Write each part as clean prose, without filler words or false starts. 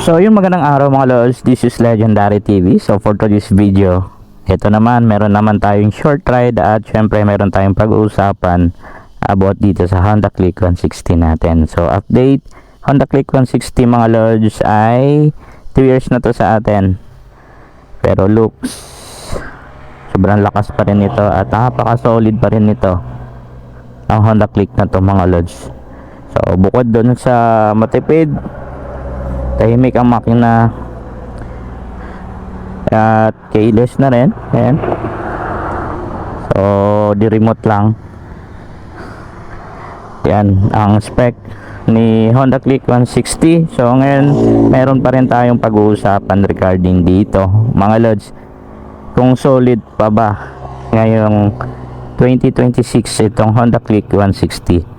So yung magandang araw mga lods, this is Legendary TV. So for today's video, ito naman, meron naman tayong short ride at syempre meron tayong pag-uusapan about dito sa Honda Click 160 natin. So update, Honda Click 160 mga lods ay 2 years na to sa atin. Pero looks, sobrang lakas pa rin ito at napaka-solid pa rin ito ang Honda Click na to mga lods. So bukod dun sa matipid, tahimik ang makina at keyless na rin. Ayan. So di remote lang. Yan ang spec ni Honda Click 160. So ngayon meron pa rin tayong pag-uusapan regarding dito mga lods, kung solid pa ba ngayong 2026 itong Honda Click 160.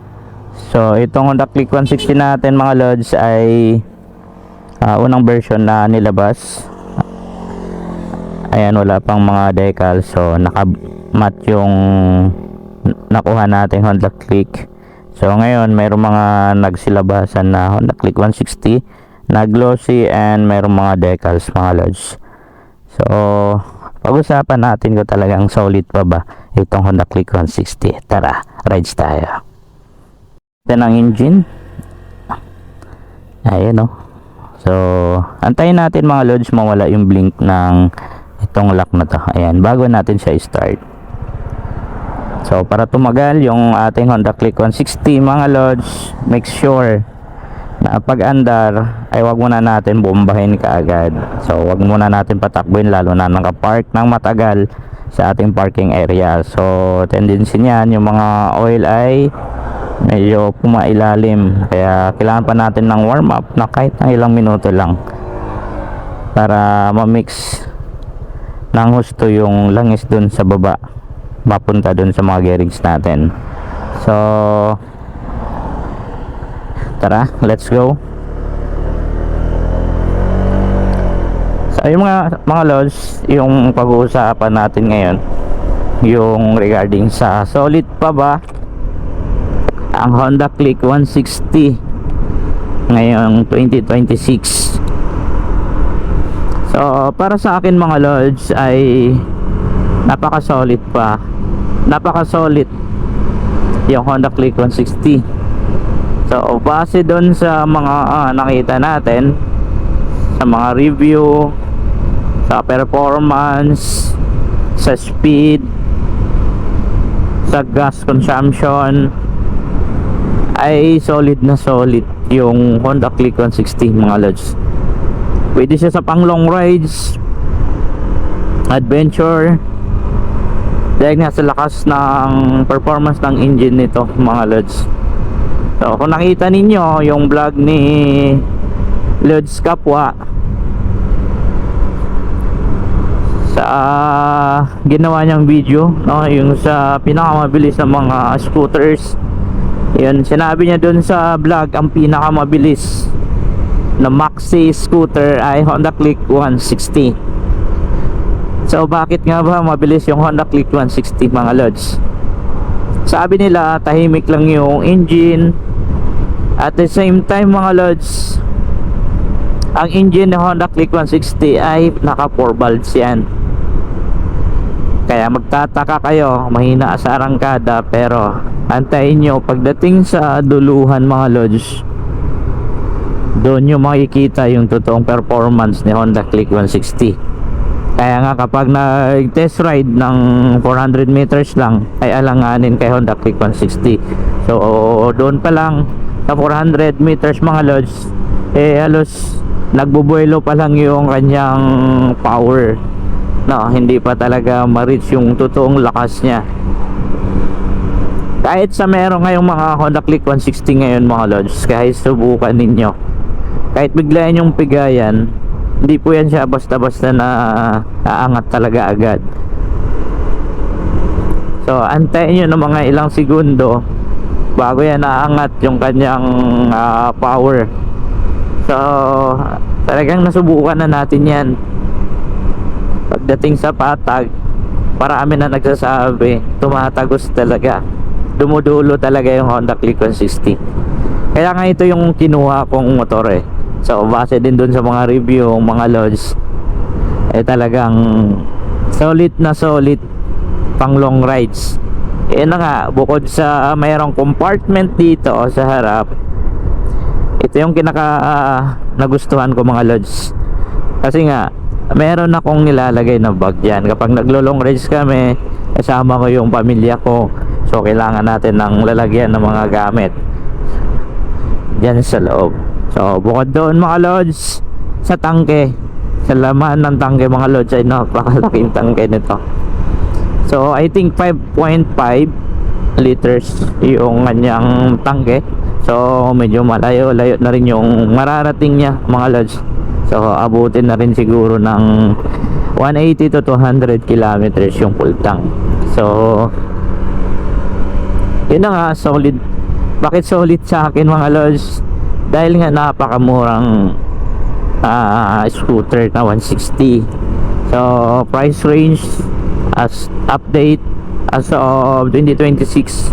So itong Honda Click 160 natin mga lods ay unang version na nilabas. Ayan, wala pang mga decal. So nakamat yung nakuha natin Honda Click. So ngayon mayroong mga nagsilabasan na Honda Click 160 na glossy and mayroong mga decals mga lods. So pag-usapan natin kung talagang solid pa ba itong Honda Click 160. Tara, rides tayo. Ito ang engine. Ayan o. So antayin natin mga lods mawala yung blink ng itong lock na to. Ayan, bago natin siya i-start. So para tumagal yung ating Honda Click 160 mga lods, make sure na pag andar ay wag muna natin bombahin kaagad. So wag muna natin patakbuhin lalo na nakapark ng matagal sa ating parking area. So tendency niyan yung mga oil ay medyo pumailalim, kaya kailangan pa natin ng warm up na kahit ng ilang minuto lang para ma-mix ng husto yung langis dun sa baba mapunta dun sa mga gearings natin. So tara, let's go. So yung mga lods, yung pag-uusapan natin ngayon yung regarding sa solid pa ba ang Honda Click 160 ngayong 2026. So para sa akin mga lods ay napaka-solid pa. Napaka-solid yung Honda Click 160. So base doon sa mga nakita natin sa mga review, sa performance, sa speed, sa gas consumption, ay solid na solid yung Honda Click 160 mga lods. Pwede siya sa pang long rides, adventure, dahil nga sa lakas ng performance ng engine nito mga lods. So kung nakita ninyo yung vlog ni Lods Kapwa sa ginawa niyang video, no, yung sa pinakamabilis ng mga scooters, yun, sinabi niya dun sa vlog ang pinakamabilis na maxi scooter ay Honda Click 160. So bakit nga ba mabilis yung Honda Click 160 mga lods? Sabi nila tahimik lang yung engine. At the same time mga lods, ang engine ng Honda Click 160 ay naka 4 valves yan. Kaya magtataka kayo, mahina sa arangkada, pero antayin nyo pagdating sa duluhan mga lods, doon nyo makikita yung totoong performance ni Honda Click 160. Kaya nga kapag nag-test ride ng 400 meters lang ay alanganin kay Honda Click 160. So doon pa lang sa 400 meters mga lods, halos nagbubuelo pa lang yung kanyang power. No, hindi pa talaga ma-reach yung totoong lakas niya. Kahit sa meron ngayong mga Honda Click 160 ngayon mga lods, kahit subukan ninyo, kahit biglayan yung pigayan, hindi po yan siya basta-basta na aangat talaga agad. So antayin nyo ng mga ilang segundo bago yan naangat yung kanyang power. So talagang nasubukan na natin yan. Pagdating sa patag, marami na nagsasabi tumatagos talaga, dumudulo talaga yung Honda Click 160. Kaya nga ito yung kinuha kong motor eh. So base din dun sa mga review mga lods, talagang solid na solid pang long rides. Na nga, bukod sa mayroong compartment dito sa harap, ito yung nagustuhan ko mga lods, kasi nga meron akong nilalagay na bag dyan. Kapag naglo-long rides kami, kasama ko yung pamilya ko, so kailangan natin ng lalagyan ng mga gamit dyan sa loob. So bukod doon mga lods, sa tangke, sa laman ng tangke mga lods, ay napakalaking tangke nito. So I think 5.5 liters yung kanyang tangke. So medyo malayo-layo na rin yung mararating niya mga lods. So abutin na rin siguro ng 180 to 200 kilometers yung full tank. So yun na nga, solid. Bakit solid sa akin mga lods? Dahil nga napakamurang scooter na 160. So price range as update as of 2026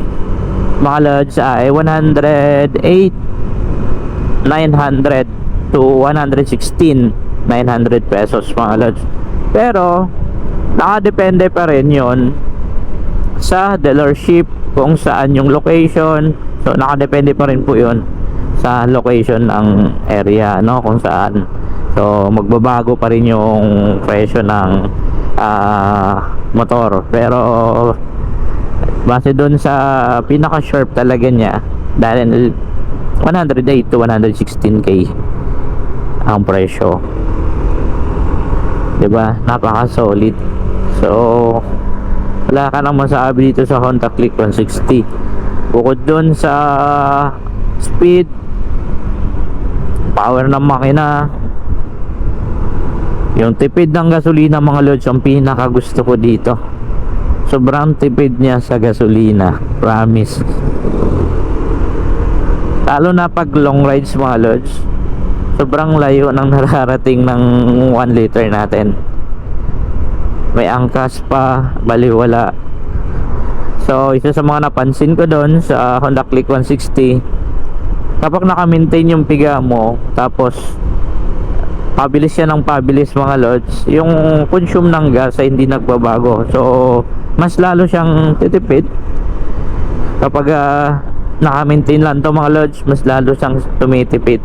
mga lods ay 108,900 to 116,900 pesos mga lods. Pero nakadepende pa rin yon sa dealership kung saan yung location. So nakadepende pa rin po yon sa location ng area, no, kung saan. So magbabago pa rin yung presyo ng motor. Pero base dun sa pinaka sharp talaga niya, dahil 108 to 116k ang presyo, 'di ba? Napaka solid. So wala ka nang masabi dito sa Honda Click 160. Bukod dun sa speed, power ng makina, yung tipid ng gasolina mga lods, ang pinaka gusto ko dito. Sobrang tipid niya sa gasolina, promise. Lalo na pag long rides mga lods, sobrang layo ng nararating ng 1 liter natin. May angkas pa, baliwala. So isa sa mga napansin ko doon sa Honda Click 160, kapag naka-maintain yung piga mo, tapos pabilis siya ng pabilis mga lods, yung consume ng gas ay hindi nagbabago. So mas lalo siyang titipid. Kapag naka-maintain lang to mga lods, mas lalo siyang tumitipid.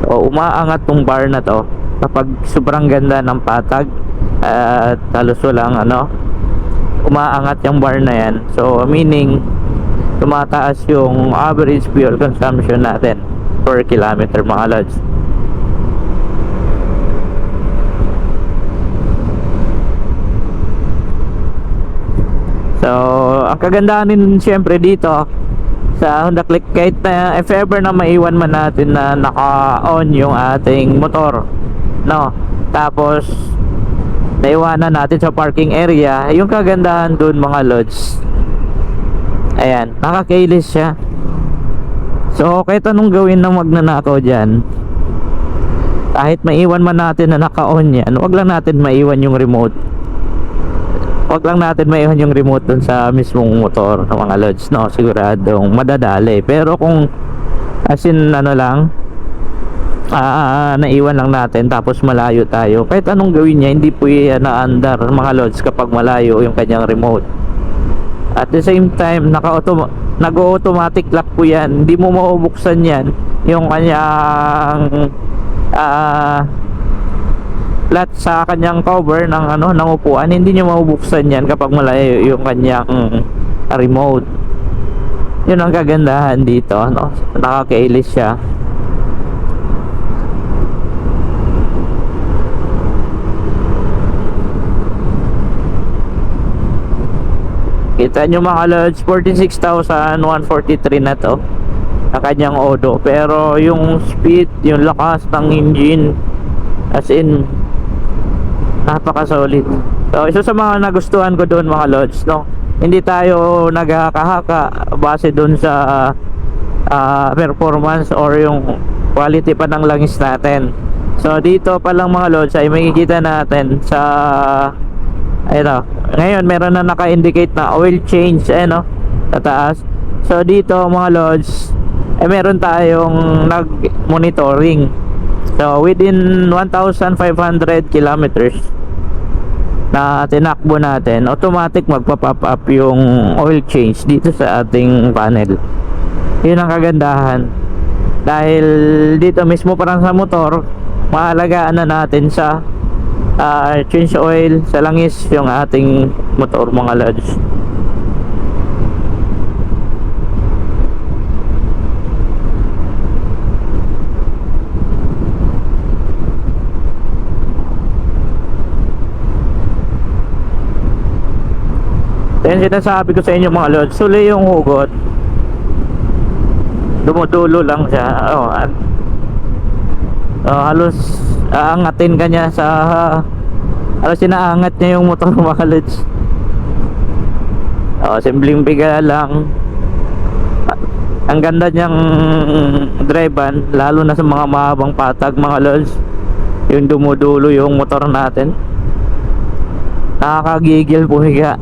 So umaangat tong bar na to kapag sobrang ganda ng patag at halos walang umaangat yung bar na yan. So meaning tumataas yung average fuel consumption natin per kilometer mga lods. So ang kagandahan din syempre dito sa Honda Click, kahit na if ever na maiwan man natin na naka-on yung ating motor, no, tapos naiwanan natin sa parking area, yung kagandahan dun mga lods, ayan, naka-keyless siya. So kahit anong gawin ng magnanakaw dyan, kahit maiwan man natin na naka-on yan, wag lang natin maiwan yung remote. Wag lang natin maiwan yung remote dun sa mismong motor ng mga lods, no, siguradong madadali. Pero kung as in lang, naiwan lang natin tapos malayo tayo, kahit anong gawin niya, hindi po yan na-under mga lods kapag malayo yung kanyang remote. At the same time, nag-automatic lock po yan, hindi mo mabubuksan yan yung kanyang flat sa kanyang cover ng ng upuan, hindi niyo mabubuksan yan kapag malayo yung kanyang remote. Yun ang kagandahan dito, no, naka-keyless siya. Kita nyo mga lods, 46,143 na to ang kanyang odo. Pero yung speed, yung lakas ng engine, as in napaka solid. So isa sa mga nagustuhan ko doon mga lods, no, hindi tayo naghahaka base doon sa performance or yung quality pa ng langis natin. So dito pa lang mga lods ay makikita natin sa ngayon meron na naka-indicate na oil change sa taas. So dito mga lods ay meron tayong nag-monitoring. So within 1,500 kilometers na tinakbo natin, automatic magpa-pop up yung oil change dito sa ating panel. Yun ang kagandahan. Dahil dito mismo parang sa motor, maalagaan na natin sa change oil sa langis yung ating motor, mga lods. Yan sinasabi ko sa inyo mga lods, suli yung hugot, dumudulo lang siya. Halos aangatin ka niya sa halos inaangat niya yung motor mga lods. Simpleng biga lang. Ang ganda niyang drivean, lalo na sa mga mahabang patag mga lods, yung dumudulo yung motor natin, nakakagigil pumiga.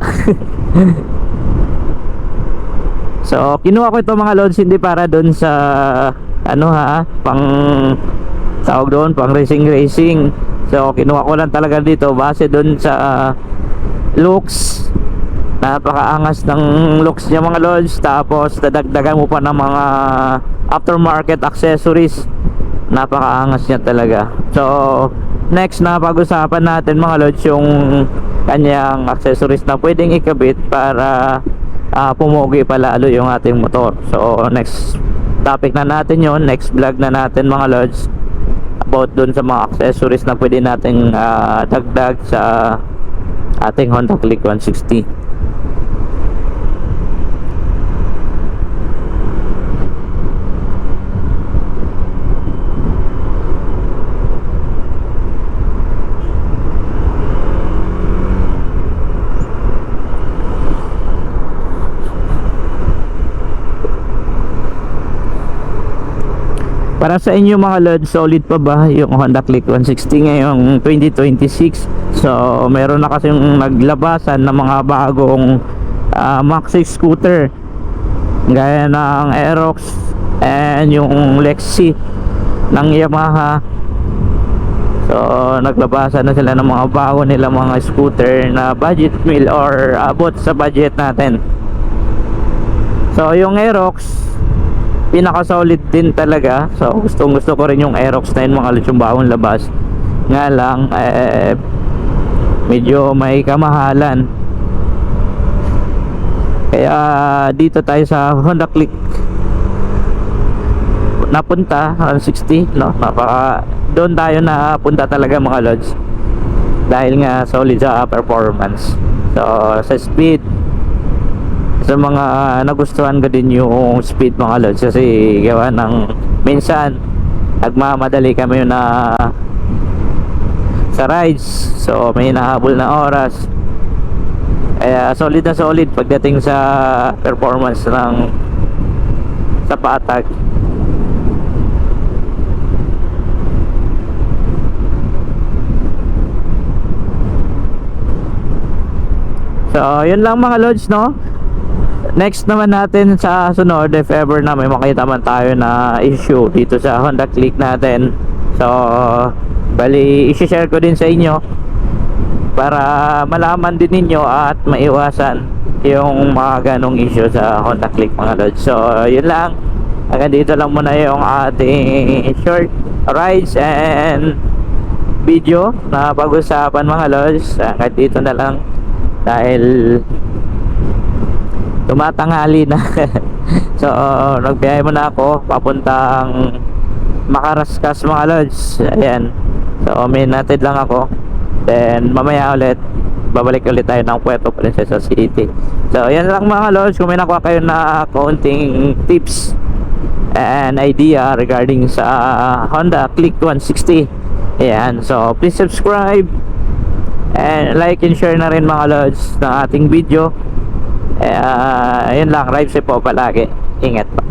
So kinuha ko ito mga lods, hindi para doon sa pang tawag doon, pang racing. So kinuha ko lang talaga dito base doon sa looks. Napakaangas ng looks niya mga lods. Tapos dadagdagan mo pa ng mga aftermarket accessories, napakaangas niya talaga. So next na pag-usapan natin mga lods yung kanyang accessories na pwedeng ikabit para pumugi pa lalo yung ating motor. So next topic na natin yon, next vlog na natin mga lods, about dun sa mga accessories na pwede nating dagdag sa ating Honda Click 160. Para sa inyo mga lods, solid pa ba yung Honda Click 160 ngayong 2026? So meron na kasing naglabasan ng mga bagong maxi scooter gaya ng Aerox and yung Lexi ng Yamaha. So naglabasan na sila ng mga bago nila mga scooter na budget meal or abot sa budget natin. So yung Aerox pinaka solid din talaga. So gusto ko rin yung Aerox na yun mga lods, yung bagong labas. Nga lang medyo may kamahalan, kaya dito tayo sa Honda Click napunta 160, no? Doon tayo napunta talaga mga lods, dahil nga solid sa performance. So sa speed, sa mga nagustuhan ko din yung speed mga lods, kasi gawa ng minsan nagmamadali kami na sa rides, so may nahabol na oras, kaya solid na solid pagdating sa performance ng sa patag. So yun lang mga lods, no? Next naman natin sa sunod, if ever na may makita man tayo na issue dito sa Honda Click natin, so bali i-share ko din sa inyo para malaman din ninyo at maiwasan yung mga ganong issue sa Honda Click mga lods. So yun lang, hanggang dito lang muna yung ating short rides and video na pag-usapan mga lods. Hanggang dito na lang dahil tumatanghali na. So nagbiyahe muna ako papuntang Makaraskas mga lods. Ayan, so minatid lang ako, then mamaya ulit babalik ulit tayo ng Puerto Princesa City. So yan lang mga lods, kung may nakuha kayo na kaunting tips and idea regarding sa Honda Click 160, ayan, so please subscribe and like and share na rin mga lods ng ating video. Ayun lang, ride safe po palagi, ingat pa.